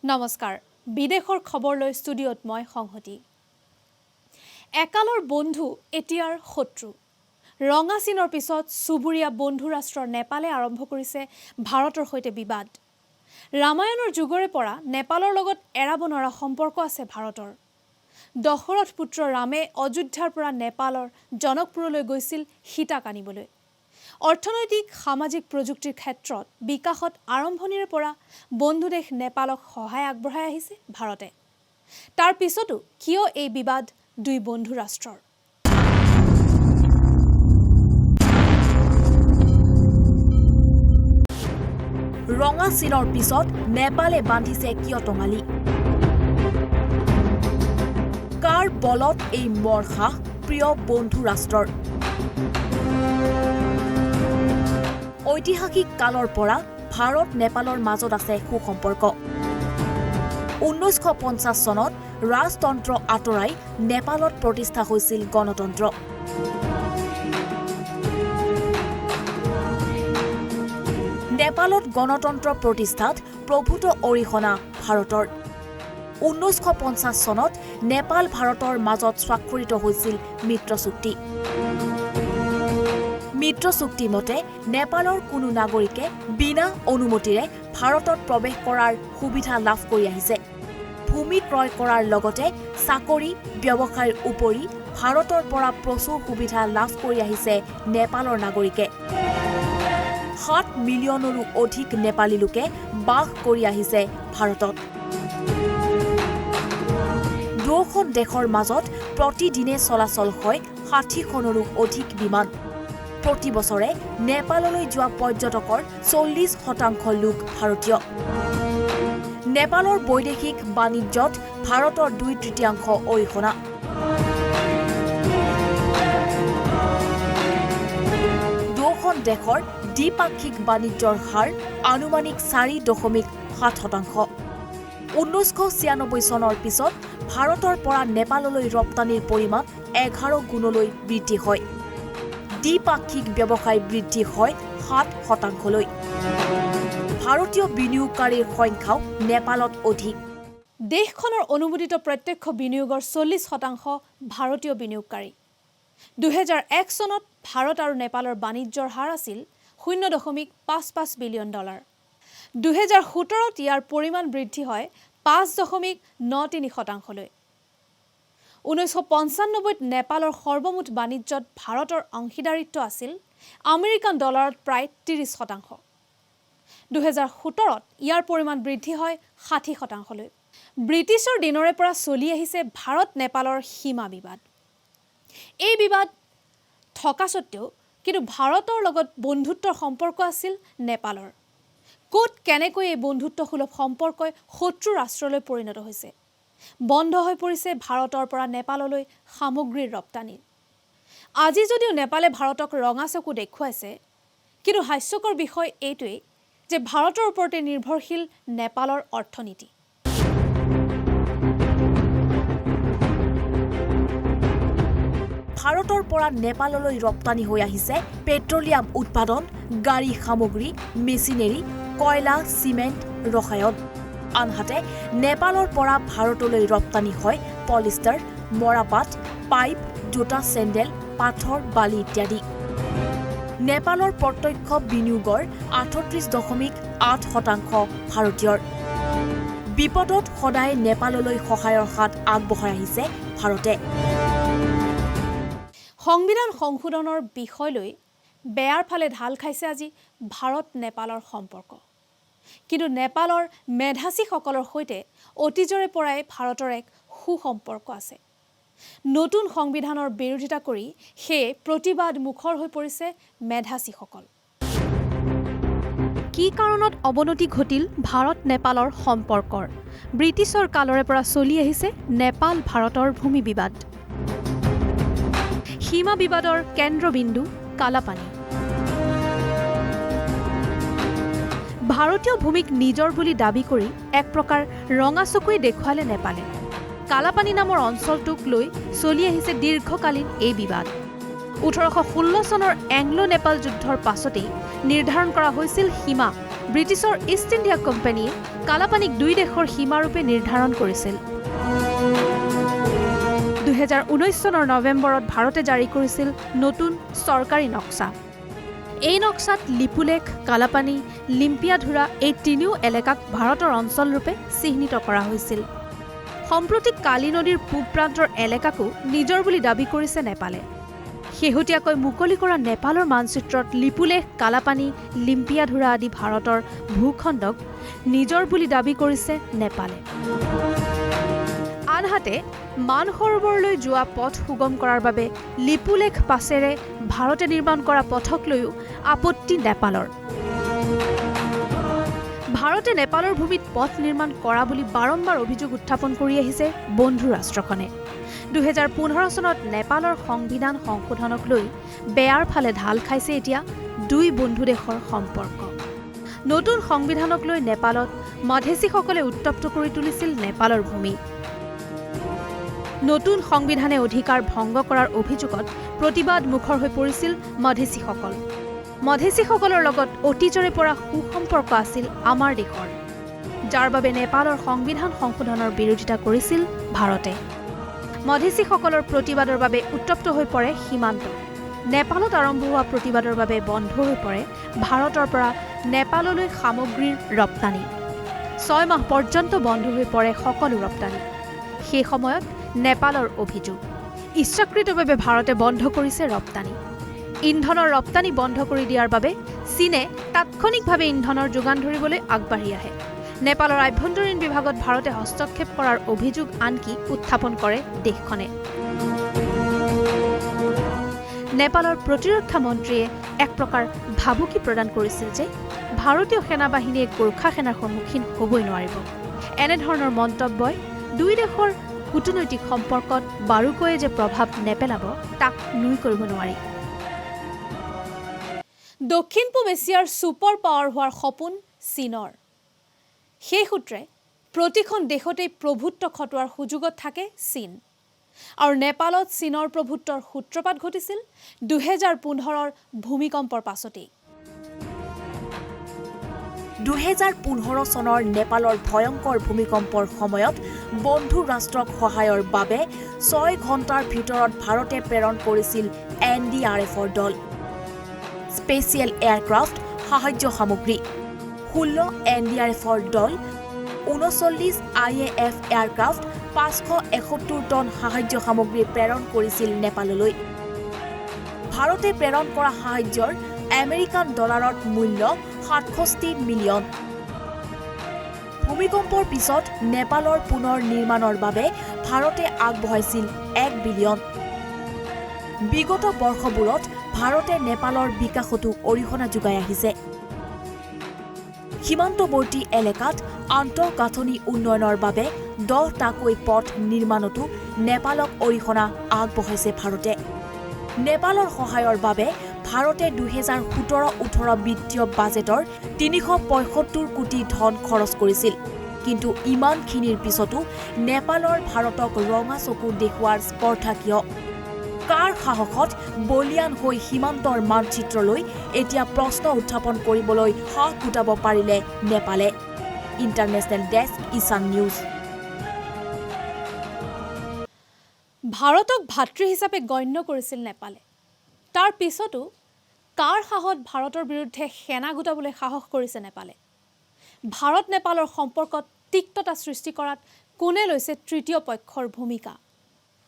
নমস্কাৰ বিদেশৰ খবৰ লৈ ষ্টুডিঅত মই সংহতি একালৰ বন্ধু এতিয়াৰ শত্ৰু ৰঙা চিনৰ পিছত সুবুৰীয়া বন্ধু ৰাষ্ট্ৰ নেপালে আৰম্ভ কৰিছে ভাৰতৰ সৈতে বিবাদ ৰামায়ণৰ যুগৰে পৰা নেপালৰ লগত এৰাব নোৱাৰা সম্পৰ্ক আছে ভাৰতৰ দশৰথ পুত্ৰ ৰামে অযোধ্যাৰ পৰা নেপালৰ জনকপুৰলৈ গৈছিল সীতাক আনিবলৈ অৰ্থনৈতিক সামাজিক প্ৰযুক্তিৰ ক্ষেত্ৰত বিকাশত আৰম্ভণিৰে পৰা বন্ধু দেশ নেপালক সহায় আগবঢ়াই আহিছে ভাৰতে তাৰ পিছতো কিয় এই বিবাদ দুই বন্ধু ৰাষ্ট্ৰৰ ৰঙা চিনৰ পিছত নেপালে বান্ধিছে কিয় টঙালি কাৰ বলত এই মৰখাহ প্ৰিয় বন্ধু ৰাষ্ট্ৰৰ ঐতিহাসিক কালৰ পৰা ভাৰত নেপালৰ মাজত আছে সুসম্পৰ্ক 1950 চনত ৰাজতন্ত্ৰ আঁতৰাই নেপালত প্ৰতিষ্ঠা হৈছিল গণতন্ত্ৰ নেপালত গণতন্ত্ৰ প্ৰতিষ্ঠাত প্ৰভূত অৰিহণা ভাৰতৰ 1950 চনত নেপাল ভাৰতৰ মাজত স্বাক্ষৰিত হৈছিল মিত্ৰ চুক্তি মিত্ৰ চুক্তি মতে নেপালৰ কোনো নাগৰিকে বিনা অনুমতিৰে ভাৰতত প্ৰৱেশ কৰাৰ সুবিধা লাভ কৰি আহিছে ভূমি ক্ৰয় কৰাৰ লগতে চাকৰি ব্যৱসায়ৰ উপৰি ভাৰতৰ পৰা প্ৰচুৰ সুবিধা লাভ কৰি আহিছে নেপালৰ নাগৰিকে 7 মিলিয়নৰো অধিক নেপালী লোকে বাস কৰি আহিছে ভাৰতত দুখন দেশৰ মাজত প্ৰতিদিনে চলাচল হয় 60খনৰো অধিক বিমান প্ৰতি বছৰে নেপাললৈ যোৱা পৰ্যটকৰ 40% লোক ভাৰতীয় নেপালৰ বৈদেশিক বাণিজ্যত ভাৰতৰ 2/3 অৰিহণা দুখন দেশৰ দ্বিপাক্ষিক বাণিজ্যৰ হাৰ আনুমানিক 4.7% 1996 চনৰ পিছত ভাৰতৰ পৰা নেপাললৈ ৰপ্তানিৰ পৰিমাণ 11 গুণলৈ বৃদ্ধি হয় দ্বিপাক্ষিক ব্যৱসায় বৃদ্ধি হয় 7%লৈ ভাৰতীয় বিনিয়োগকাৰীৰ সংখ্যাও নেপালত অধিক দেশখনৰ অনুমোদিত প্ৰত্যক্ষ বিনিয়োগৰ 40% ভাৰতীয় বিনিয়োগকাৰী 2001 চনত ভাৰত আৰু নেপালৰ বাণিজ্যৰ হাৰ আছিল $0.55 বিলিয়ন 2017ত ইয়াৰ পৰিমাণ বৃদ্ধি হয় 5.93%লৈ 1995ত নেপালৰ সৰ্বমুঠ বাণিজ্যত ভাৰতৰ অংশীদাৰিত্ব আছিল আমেৰিকান ডলাৰত প্ৰায় 30%। 2017ত ইয়াৰ পৰিমাণ বৃদ্ধি হয় 60%লৈ। ব্ৰিটিছৰ দিনৰে পৰা চলি আহিছে ভাৰত নেপালৰ সীমা বিবাদ। এই বিবাদ থকা সত্ত্বেও কিন্তু ভাৰতৰ লগত বন্ধুত্বৰ সম্পৰ্ক আছিল নেপালৰ। ক'ত কেনেকৈ এই বন্ধুত্বসুলভ সম্পৰ্কই শত্ৰু ৰাষ্ট্ৰলৈ পৰিণত হৈছে। বন্ধ হৈ পৰিছে ভাৰতৰ পৰা নেপাললৈ সামগ্ৰীৰ ৰপ্তানি আজি যদিও নেপালে ভাৰতক ৰঙা চকু দেখুৱাইছে কিন্তু হাস্যকৰ বিষয় এইটোৱেই যে ভাৰতৰ ওপৰতে নিৰ্ভৰশীল নেপালৰ অৰ্থনীতি ভাৰতৰ পৰা নেপাললৈ ৰপ্তানি হৈ আহিছে পেট্ৰলিয়াম উৎপাদন গাড়ী সামগ্ৰী মেচিনেৰী কয়লা চিমেণ্ট ৰসায়ন আনহাতে নেপালৰ পৰা ভাৰতলৈ ৰপ্তানি হয় পলিষ্টাৰ মৰাপাট পাইপ জোতা চেণ্ডেল পাথৰ বালি ইত্যাদি নেপালৰ প্ৰত্যক্ষ বিনিয়োগৰ 38.8% ভাৰতীয়ৰ বিপদত সদায় নেপাললৈ সহায়ৰ হাত আগবঢ়াই আহিছে ভাৰতে সংবিধান সংশোধনৰ বিষয়লৈ বেয়াৰ ফালে ঢাল খাইছে আজি ভাৰত নেপালৰ সম্পৰ্ক কিন্তু নেপালৰ মেধাসীসকলৰ সৈতে অতীজৰে পৰাই ভাৰতৰ এক সুসম্পৰ্ক আছে নতুন সংবিধানৰ বিৰোধিতা কৰি সেই প্ৰতিবাদ মুখৰ হৈ পৰিছে মেধাসীসকল কি কাৰণত অৱনতি ঘটিল ভাৰত নেপালৰ সম্পৰ্কৰ ব্ৰিটিছৰ কালৰে পৰা চলি আহিছে নেপাল ভাৰতৰ ভূমি বিবাদ সীমা বিবাদৰ কেন্দ্ৰবিন্দু কালাপানী ভাৰতীয় ভূমিক নিজৰ বুলি দাবী কৰি এক প্ৰকাৰ ৰঙা চকুৱে দেখুৱালে নেপালে কালাপানী নামৰ অঞ্চলটোক লৈ চলি আহিছে দীৰ্ঘকালীন এই বিবাদ 1816 চনৰ এংলো নেপাল যুদ্ধৰ পাছতেই নিৰ্ধাৰণ কৰা হৈছিল সীমা ব্ৰিটিছৰ ইষ্ট ইণ্ডিয়া কোম্পানীয়ে কালাপানীক দুই দেশৰ সীমাৰূপে নিৰ্ধাৰণ কৰিছিল 2019 চনৰ নৱেম্বৰত ভাৰতে জাৰি কৰিছিল নতুন চৰকাৰী নক্সা এই নক্সাত লিপুলেখ কালাপানী লিম্পিয়াধুৰা এই তিনিও এলেকাক ভাৰতৰ অঞ্চলৰূপে চিহ্নিত কৰা হৈছিল সম্প্ৰতি কালী নদীৰ পূব প্ৰান্তৰ এলেকাকো নিজৰ বুলি দাবী কৰিছে নেপালে শেহতীয়াকৈ মুকলি কৰা নেপালৰ মানচিত্ৰত লিপুলেখ কালাপানী লিম্পিয়াধুৰা আদি ভাৰতৰ ভূখণ্ডক নিজৰ বুলি দাবী কৰিছে নেপালে আনহাতে মানসৰোবৰলৈ যোৱা পথ সুগম কৰাৰ বাবে লিপুলেখ পাছেৰে ভাৰতে নিৰ্মাণ কৰা পথক লৈও আপত্তি নেপালৰ ভাৰতে নেপালৰ ভূমিত পথ নিৰ্মাণ কৰা বুলি বাৰম্বাৰ অভিযোগ উত্থাপন কৰি আহিছে বন্ধু ৰাষ্ট্ৰখনে 2015 চনত নেপালৰ সংবিধান সংশোধনক লৈ বেয়াৰ ফালে ঢাল খাইছে এতিয়া দুই বন্ধু দেশৰ সম্পৰ্ক নতুন সংবিধানক লৈ নেপালত মধেসীসকলে উত্তপ্ত কৰি তুলিছিল নেপালৰ ভূমি নতুন সংবিধানে অধিকাৰ ভংগ কৰাৰ অভিযোগত প্ৰতিবাদ মুখৰ হৈ পৰিছিল মধেসীসকলৰ লগত অতীজৰে পৰা সুসম্পৰ্ক আছিল আমাৰ দেশৰ যাৰ বাবে নেপালৰ সংবিধান সংশোধনৰ বিৰোধিতা কৰিছিল ভাৰতে মধেসীসকলৰ প্ৰতিবাদৰ বাবে উত্তপ্ত হৈ পৰে সীমান্ত নেপালত আৰম্ভ হোৱা প্ৰতিবাদৰ বাবে বন্ধ হৈ পৰে ভাৰতৰ পৰা নেপাললৈ সামগ্ৰীৰ ৰপ্তানি 6 মাহ পৰ্যন্ত বন্ধ হৈ পৰে সকলো ৰপ্তানি সেই সময়ত নেপালৰ অভিযোগ ইচ্ছাকৃতভাৱে ভাৰতে বন্ধ কৰিছে ৰপ্তানি ইন্ধনৰ ৰপ্তানি বন্ধ কৰি দিয়াৰ বাবে চীনে তাৎক্ষণিকভাৱে ইন্ধনৰ যোগান ধৰিবলৈ আগবাঢ়ি আহে নেপালৰ আভ্যন্তৰীণ বিভাগত ভাৰতে হস্তক্ষেপ কৰাৰ অভিযোগ আনকি উত্থাপন কৰে দেশখনে নেপালৰ প্ৰতিৰক্ষা মন্ত্ৰীয়ে এক প্ৰকাৰ ভাবুকি প্ৰদান কৰিছিল যে ভাৰতীয় সেনাবাহিনীয়ে গোৰ্খা সেনাৰ সন্মুখীন হ'বই নোৱাৰিব এনেধৰণৰ মন্তব্যই দুই দেশৰ কূটনৈতিক সম্পৰ্কত বাৰুকৈয়ে যে প্ৰভাৱ নেপেলাব তাক নুই কৰিব নোৱাৰি দক্ষিণ পূব এছিয়াৰ ছুপাৰ পাৱাৰ হোৱাৰ সপোন চীনৰ সেই সূত্ৰে প্ৰতিখন দেশতেই প্ৰভুত্ব খটোৱাৰ সুযোগত থাকে চীন আৰু নেপালত চীনৰ প্ৰভুত্বৰ সূত্ৰপাত ঘটিছিল 2015ৰ ভূমিকম্পৰ পাছতেই 2015 চনৰ নেপালৰ ভয়ংকৰ ভূমিকম্পৰ সময়ত বন্ধু ৰাষ্ট্ৰক সহায়ৰ বাবে 6 ঘণ্টাৰ ভিতৰত ভাৰতে প্ৰেৰণ কৰিছিল NDRFৰ দল স্পেচিয়েল এয়াৰক্ৰাফ্ট সাহায্য সামগ্ৰী 16 NDRFৰ দল 39 IAF এয়াৰক্ৰাফ্ট 571 টন সাহায্য সামগ্ৰী প্ৰেৰণ কৰিছিল নেপাললৈ ভাৰতে প্ৰেৰণ কৰা সাহায্যৰ আমেৰিকান ডলাৰত মূল্য 67 মিলিয়ন ভূমিকম্পৰ পিছত নেপালৰ পুনৰ নিৰ্মাণৰ বাবে ভাৰতে আগবঢ়াইছিল 1 বিলিয়ন বিগত বৰ্ষবোৰত ভাৰতে নেপালৰ বিকাশতো অৰিহণা যোগাই আহিছে সীমান্তৱৰ্তী এলেকাত আন্তঃগাঁথনি উন্নয়নৰ বাবে 10টাকৈ পথ নিৰ্মাণতো নেপালক অৰিহণা আগবঢ়াইছে ভাৰতে নেপালৰ সহায়ৰ বাবে ভাৰতে 2017-18 বিত্তীয় বাজেটৰ 375 কোটি ধন খৰচ কৰিছিল কিন্তু ইমানখিনিৰ পিছতো নেপালৰ ভাৰতক ৰঙা চকু দেখুৱাৰ স্পৰ্ধা কিয় কাৰ সাহসত বলিয়ান হৈ সীমান্তৰ মানচিত্ৰলৈ এতিয়া প্ৰশ্ন উত্থাপন কৰিবলৈ সাহ গোটাব পাৰিলে নেপালে ইণ্টাৰনেশ্যনেল ডেস্ক ইছান নিউজ ভাৰতক ভাতৃ হিচাপে গণ্য কৰিছিল নেপালে তাৰ পিছতো কাৰ সাহত ভাৰতৰ বিৰুদ্ধে সেনা গোটাবলৈ সাহস কৰিছে নেপালে ভাৰত নেপালৰ সম্পৰ্কত তিক্ততা সৃষ্টি কৰাত কোনে লৈছে তৃতীয় পক্ষৰ ভূমিকা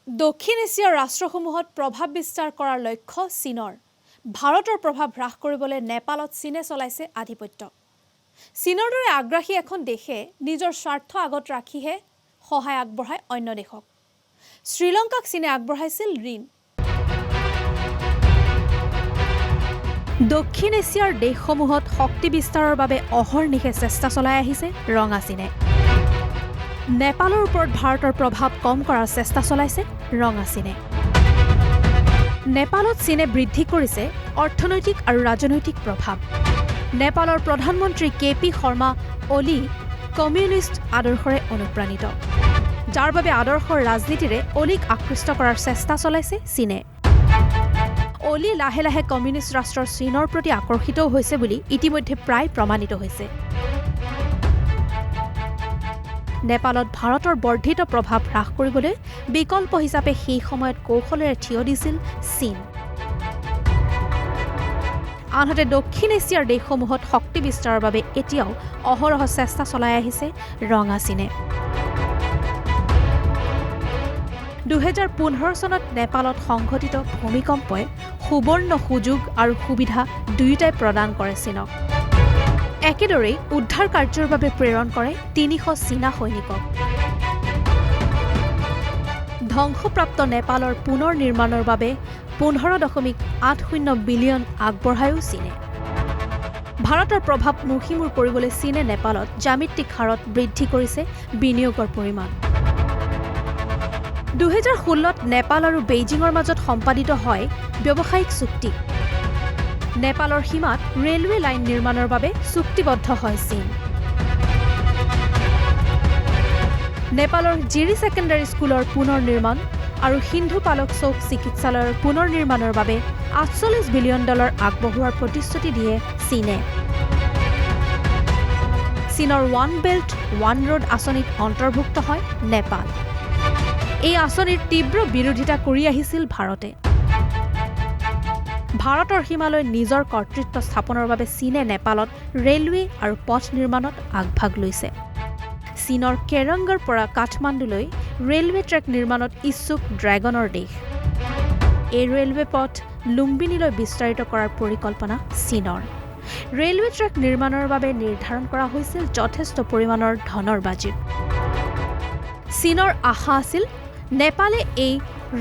দক্ষিণ এছিয়াৰ ৰাষ্ট্ৰসমূহত প্ৰভাৱ বিস্তাৰ কৰাৰ লক্ষ্য চীনৰ ভাৰতৰ প্ৰভাৱ হ্ৰাস কৰিবলৈ নেপালত চীনে চলাইছে আধিপত্য চীনৰ দৰে আগ্ৰাসী এখন দেশে নিজৰ স্বাৰ্থ আগত ৰাখিহে সহায় আগবঢ়ায় অন্য দেশক শ্ৰীলংকাক চীনে আগবঢ়াইছিল ঋণ দক্ষিণ এছিয়াৰ দেশসমূহত শক্তি বিস্তাৰৰ বাবে অহৰ্নিশে চেষ্টা চলাই আহিছে ৰঙা চীনে নেপালৰ ওপৰত ভাৰতৰ প্ৰভাৱ কম কৰাৰ চেষ্টা চলাইছে ৰঙা চীনে নেপালত চীনে বৃদ্ধি কৰিছে অৰ্থনৈতিক আৰু ৰাজনৈতিক প্ৰভাৱ নেপালৰ প্ৰধানমন্ত্ৰী KP শৰ্মা অলি কমিউনিষ্ট আদৰ্শৰে অনুপ্ৰাণিত যাৰ বাবে আদৰ্শৰ ৰাজনীতিৰে অলিক আকৃষ্ট কৰাৰ চেষ্টা চলাইছে চীনে অলি লাহে লাহে কমিউনিষ্ট ৰাষ্ট্ৰৰ চীনৰ প্ৰতি আকৰ্ষিত হৈছে বুলি ইতিমধ্যে প্ৰায় প্ৰমাণিত হৈছে নেপালত ভাৰতৰ বৰ্ধিত প্ৰভাৱ হ্ৰাস কৰিবলৈ বিকল্প হিচাপে সেই সময়ত কৌশলেৰে থিয় দিছিল চীন। আনহাতে দক্ষিণ এছিয়াৰ দেশসমূহত শক্তি বিস্তাৰৰ বাবে এতিয়াও অহৰহ চেষ্টা চলাই আহিছে ৰঙা চীনে। 2015 চনত নেপালত সংঘটিত ভূমিকম্পই সুবৰ্ণ সুযোগ আৰু সুবিধা দুয়োটাই প্ৰদান কৰে চীনক। একেদৰেই উদ্ধাৰ কাৰ্যৰ বাবে প্ৰেৰণ কৰে 300 চীনা সৈনিকক। ধ্বংসপ্ৰাপ্ত নেপালৰ পুনৰ নিৰ্মাণৰ বাবে 15.80 বিলিয়ন আগবঢ়ায়ো চীনে। ভাৰতৰ প্ৰভাৱ মুখিমূৰ কৰিবলৈ চীনে নেপালত জ্যামিতিক হাৰত বৃদ্ধি কৰিছে বিনিয়োগৰ পৰিমাণ। 2016ত নেপাল আৰু বেইজিঙৰ মাজত সম্পাদিত হয় ব্যৱসায়িক চুক্তি। নেপালৰ সীমাত ৰেলৱে লাইন নিৰ্মাণৰ বাবে চুক্তিবদ্ধ হয় চীন। নেপালৰ জিৰি ছেকেণ্ডাৰী স্কুলৰ পুনৰ নিৰ্মাণ আৰু সিন্ধু পালক চৌক চিকিৎসালয়ৰ পুনৰ নিৰ্মাণৰ বাবে $48 বিলিয়ন আগবঢ়োৱাৰ প্ৰতিশ্ৰুতি দিয়ে চীনে। চীনৰ ওৱান বেল্ট ওৱান ৰোড আঁচনিত অন্তৰ্ভুক্ত হয় নেপাল। এই আঁচনিৰ তীব্ৰ বিৰোধিতা কৰি আহিছিল ভাৰতে। ভাৰতৰ সীমালৈ নিজৰ কৰ্তৃত্ব স্থাপনৰ বাবে চীনে নেপালত ৰেলৱে আৰু পথ নিৰ্মাণত আগভাগ লৈছে। চীনৰ কেৰংগৰ পৰা কাঠমাণ্ডুলৈ ৰেলৱে ট্ৰেক নিৰ্মাণত ইচ্ছুক ড্ৰেগনৰ দেশ। এই ৰেলৱে পথ লুম্বিনীলৈ বিস্তাৰিত কৰাৰ পৰিকল্পনা চীনৰ। ৰেলৱে ট্ৰেক নিৰ্মাণৰ বাবে নিৰ্ধাৰণ কৰা হৈছিল যথেষ্ট পৰিমাণৰ ধনৰ বাজেট। চীনৰ আশা আছিল নেপালে এই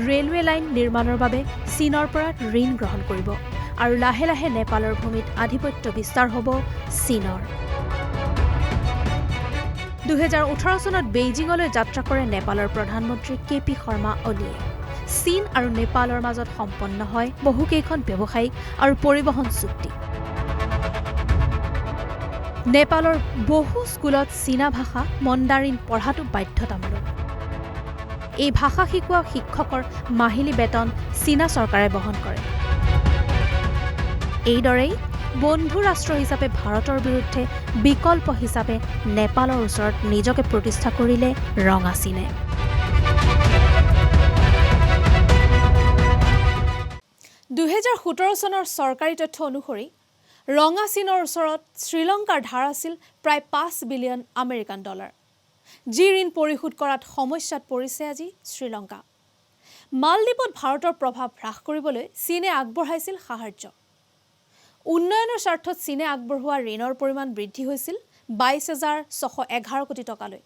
ৰেলৱে লাইন নিৰ্মাণৰ বাবে চীনৰ পৰা ঋণ গ্ৰহণ কৰিব আৰু লাহে লাহে নেপালৰ ভূমিত আধিপত্য বিস্তাৰ হ'ব চীনৰ। 2018 চনত বেইজিঙলৈ যাত্ৰা কৰে নেপালৰ প্ৰধানমন্ত্ৰী KP শৰ্মা অলিয়ে। চীন আৰু নেপালৰ মাজত সম্পন্ন হয় বহুকেইখন ব্যৱসায়িক আৰু পৰিবহণ চুক্তি। নেপালৰ বহু স্কুলত চীনা ভাষা মণ্ডাৰিন পঢ়াটো বাধ্যতামূলক। এই ভাষা শিকোৱা শিক্ষকৰ মাহিলী বেতন চীনা চৰকাৰে বহন কৰে। এইদৰেই বন্ধু ৰাষ্ট্ৰ হিচাপে ভাৰতৰ বিৰুদ্ধে বিকল্প হিচাপে নেপালৰ ওচৰত নিজকে প্ৰতিষ্ঠা কৰিলে ৰঙা চীনে। $2017 চনৰ চৰকাৰী তথ্য অনুসৰি ৰঙা চীনৰ ওচৰত শ্ৰীলংকাৰ ধাৰ আছিল প্ৰায় $5 বিলিয়ন আমেৰিকান ডলাৰ। যি ঋণ পৰিশোধ কৰাত সমস্যাত পৰিছে আজি শ্ৰীলংকা। মালদ্বীপত ভাৰতৰ প্ৰভাৱ হ্ৰাস কৰিবলৈ চীনে আগবঢ়াইছিল সাহায্য। উন্নয়নৰ স্বাৰ্থত চীনে আগবঢ়োৱা ঋণৰ পৰিমাণ বৃদ্ধি হৈছিল 22,611 কোটি টকালৈ।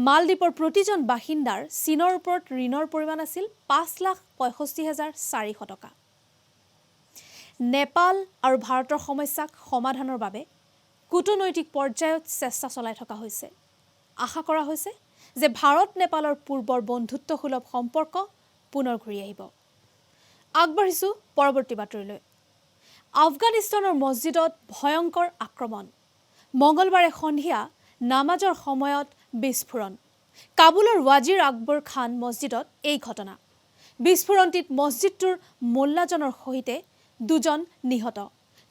মালদ্বীপৰ প্ৰতিজন বাসিন্দাৰ চীনৰ ওপৰত ঋণৰ পৰিমাণ আছিল 5,65,400 টকা। নেপাল আৰু ভাৰতৰ সমস্যাক সমাধানৰ বাবে কূটনৈতিক পৰ্যায়ত চেষ্টা চলাই থকা হৈছে। আশা কৰা হৈছে যে ভাৰত নেপালৰ পূৰ্বৰ বন্ধুত্বসুলভ সম্পৰ্ক পুনৰ ঘূৰি আহিব। আগবাঢ়িছোঁ পৰৱৰ্তী বাতৰিলৈ। আফগানিস্তানৰ মছজিদত ভয়ংকৰ আক্ৰমণ। মঙলবাৰে সন্ধিয়া নামাজৰ সময়ত বিস্ফোৰণ। কাবুলৰ ৱাজিৰ আকবৰ খান মছজিদত এই ঘটনা। বিস্ফোৰণটিত মছজিদটোৰ মোল্লাজনৰ সৈতে 2জন নিহত।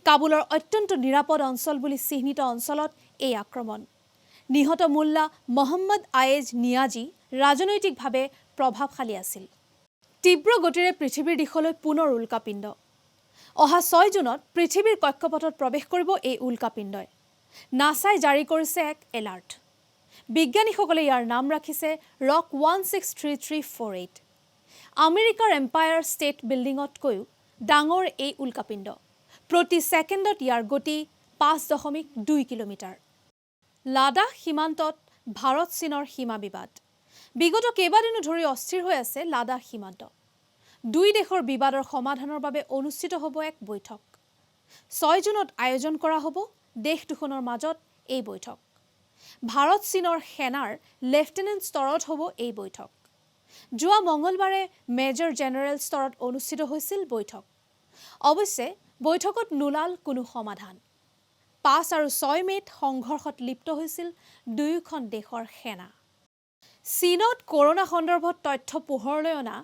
কাবুলৰ অত্যন্ত নিৰাপদ অঞ্চল বুলি চিহ্নিত অঞ্চলত এই আক্ৰমণ। নিহত মোল্লা মহম্মদ আয়েজ নিয়াজী ৰাজনৈতিকভাৱে প্ৰভাৱশালী আছিল। তীব্ৰ গতিৰে পৃথিৱীৰ দিশলৈ পুনৰ উল্কাপিণ্ড। অহা 6 জুনত পৃথিৱীৰ কক্ষপথত প্ৰৱেশ কৰিব এই উল্কাপিণ্ডই। নাছাই জাৰি কৰিছে এক এলাৰ্ট। বিজ্ঞানীসকলে ইয়াৰ নাম ৰাখিছে ৰক 163348। আমেৰিকাৰ এম্পায়াৰ ষ্টেট বিল্ডিঙতকৈও ডাঙৰ এই উল্কাপিণ্ড। প্ৰতি ছেকেণ্ডত ইয়াৰ গতি 5.2 কিলোমিটাৰ। লাডাখ সীমান্তত ভাৰত চীনৰ সীমা বিবাদ। বিগত কেইবাদিনো ধৰি অস্থিৰ হৈ আছে লাডাখ সীমান্ত। দুই দেশৰ বিবাদৰ সমাধানৰ বাবে অনুষ্ঠিত হ'ব এক বৈঠক। 6 জুনত আয়োজন কৰা হ'ব দেশ দুখনৰ মাজত এই বৈঠক। ভাৰত চীনৰ সেনাৰ লেফটেনেণ্ট স্তৰত হ'ব এই বৈঠক। যোৱা মঙলবাৰে মেজৰ জেনেৰেল স্তৰত অনুষ্ঠিত হৈছিল বৈঠক। অৱশ্যে বৈঠকত নোলাল কোনো সমাধান। 5 আৰু 6 মে'ত সংঘৰ্ষত লিপ্ত হৈছিল দুয়োখন দেশৰ সেনা। চীনত কৰোনা সন্দৰ্ভত তথ্য পোহৰলৈ অনা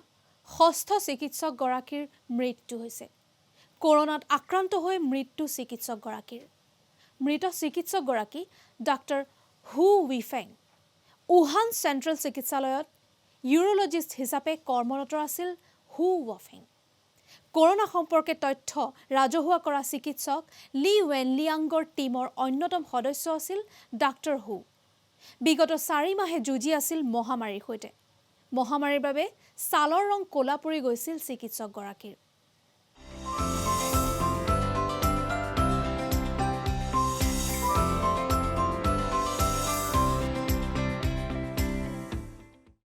6ষ্ঠ চিকিৎসকগৰাকীৰ মৃত্যু হৈছে। কৰোনাত আক্ৰান্ত হৈ মৃত্যু চিকিৎসকগৰাকীৰ। মৃত চিকিৎসকগৰাকী ডাক্তৰ হু উইফেং। উহান চেণ্ট্ৰেল চিকিৎসালয়ত ইউৰোলজিষ্ট হিচাপে কৰ্মৰত আছিল হু ৱফিং। কৰোনা সম্পৰ্কে তথ্য ৰাজহুৱা কৰা চিকিৎসক লি ৱেনলিয়াংগৰ টীমৰ অন্যতম সদস্য আছিল ডাক্তৰ হু। বিগত 4 মাহে যুঁজি আছিল মহামাৰীৰ সৈতে। মহামাৰীৰ বাবে ছালৰ ৰং ক'লা পৰি গৈছিল চিকিৎসকগৰাকীৰ।